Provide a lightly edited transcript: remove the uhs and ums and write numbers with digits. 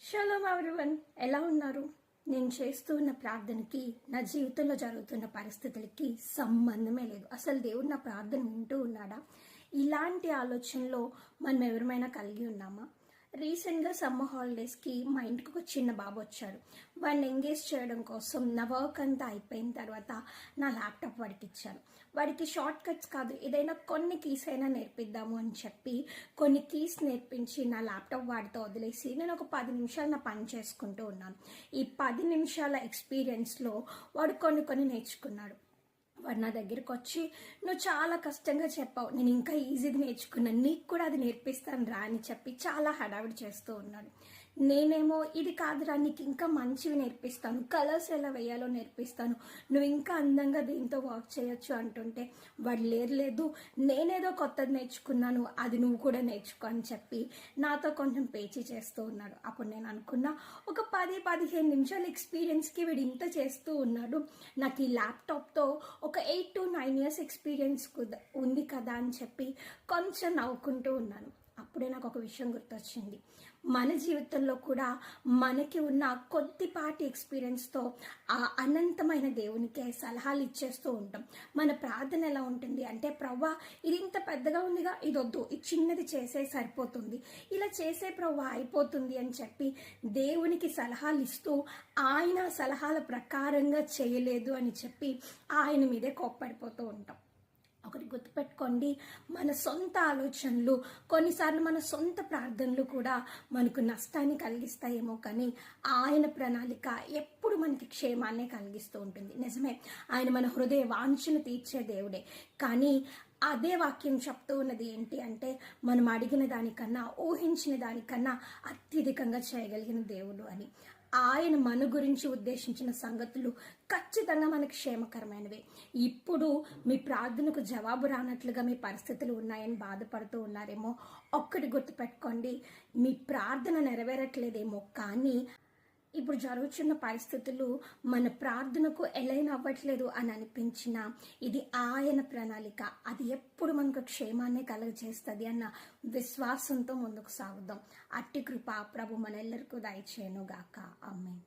Shalom everyone, ఎలా ఉన్నారు? నేను చేస్తూ ఉన్న ప్రార్థనకి నా జీవితంలో జరుగుతున్న పరిస్థితులకి సంబంధమే లేదు. అసలు దేవుడు నా ప్రార్థన వింటూ ఉన్నాడా? ఇలాంటి ఆలోచనలో మనం ఎవరిమైనా కలిగి ఉన్నామా? రీసెంట్గా సమ్మర్ హాలిడేస్కి మా ఇంటికి ఒక చిన్న బాబు వచ్చాడు. వాడిని ఎంగేజ్ చేయడం కోసం నా వర్క్ అంతా అయిపోయిన తర్వాత నా ల్యాప్టాప్ వాడికి ఇచ్చాను. వాడికి షార్ట్ కట్స్ కాదు, ఏదైనా కొన్ని కీస్ అయినా నేర్పిద్దాము అని చెప్పి కొన్ని కీస్ నేర్పించి నా ల్యాప్టాప్ వాడితో వదిలేసి నేను ఒక 10 నిమిషాలు నా పని చేసుకుంటూ ఉన్నాను. ఈ 10 నిమిషాల ఎక్స్పీరియన్స్లో వాడు కొన్ని నేర్చుకున్నాడు. వాడు నా దగ్గరికి వచ్చి, నువ్వు చాలా కష్టంగా చెప్పావు, నేను ఇంకా ఈజీగా నేర్చుకున్నాను, నీకు కూడా అది నేర్పిస్తాను రా అని చెప్పి చాలా హడావిడి చేస్తూ ఉన్నాడు. నేనేమో ఇది కాదురా, నీకు ఇంకా మంచివి నేర్పిస్తాను, కలర్స్ ఎలా వేయాలో నేర్పిస్తాను, నువ్వు ఇంకా అందంగా దీంతో వర్క్ చేయొచ్చు అంటుంటే వాడు లేదు నేనేదో కొత్తది నేర్చుకున్నాను, అది నువ్వు కూడా నేర్చుకో అని చెప్పి నాతో కొంచెం పేచీ చేస్తూ ఉన్నాడు. అప్పుడు నేను అనుకున్నా, ఒక 10-15 నిమిషాల ఎక్స్పీరియన్స్కి వీడు ఇంత చేస్తూ ఉన్నాడు, నాకు ఈ ల్యాప్టాప్తో ఒక 8 to 9 years ఎక్స్పీరియన్స్ ఉంది కదా అని చెప్పి కొంచెం నవ్వుకుంటూ ఉన్నాను. అప్పుడే నాకు ఒక విషయం గుర్తొచ్చింది. మన జీవితంలో కూడా మనకి ఉన్న కొద్దిపాటి ఎక్స్పీరియన్స్తో ఆ అనంతమైన దేవునికే సలహాలు ఇచ్చేస్తూ ఉంటాం. మన ప్రార్థన ఎలా ఉంటుంది అంటే, ప్రవ్వా ఇది ఇంత పెద్దగా ఉందిగా, ఇది వద్దు, ఇది చిన్నది చేసే సరిపోతుంది, ఇలా చేసే ప్రవ్వా అయిపోతుంది అని చెప్పి దేవునికి సలహాలు ఇస్తూ ఆయన సలహాల ప్రకారంగా చేయలేదు అని చెప్పి ఆయన మీదే కోప్పడిపోతూ ఉంటాం. ఒకటి గుర్తుపెట్టుకోండి, మన సొంత ఆలోచనలు, కొన్నిసార్లు మన సొంత ప్రార్థనలు కూడా మనకు నష్టాన్ని కలిగిస్తాయేమో, కానీ ఆయన ప్రణాళిక ఎప్పుడు మనకి క్షేమాన్నే కలిగిస్తూ ఉంటుంది. నిజమే, ఆయన మన హృదయ వాంఛను తీర్చే దేవుడే. కానీ అదే వాక్యం చెప్తూ ఉన్నది ఏంటి అంటే, మనం అడిగిన దానికన్నా, ఊహించిన దానికన్నా అత్యధికంగా చేయగలిగిన దేవుడు అని. ఆయన మన గురించి ఉద్దేశించిన సంగతులు ఖచ్చితంగా మనకు క్షేమకరమైనవే. ఇప్పుడు మీ ప్రార్థనకు జవాబు రానట్లుగా మీ పరిస్థితులు ఉన్నాయని బాధపడుతూ ఉన్నారేమో, ఒక్కటి గుర్తుపెట్టుకోండి, మీ ప్రార్థన నెరవేరట్లేదేమో, కానీ ఇప్పుడు జరుగుతున్న పరిస్థితులు మన ప్రార్థనకు ఎలైన్ అవ్వట్లేదు అని అనిపించినా ఇది ఆయన ప్రణాళిక, అది ఎప్పుడు మనకు క్షేమాన్ని కలుగజేస్తుంది అన్న విశ్వాసంతో ముందుకు సాగుదాం. అట్టి కృప ప్రభు మనెల్లరికీ దయచేయనుగాక. ఆమేన్.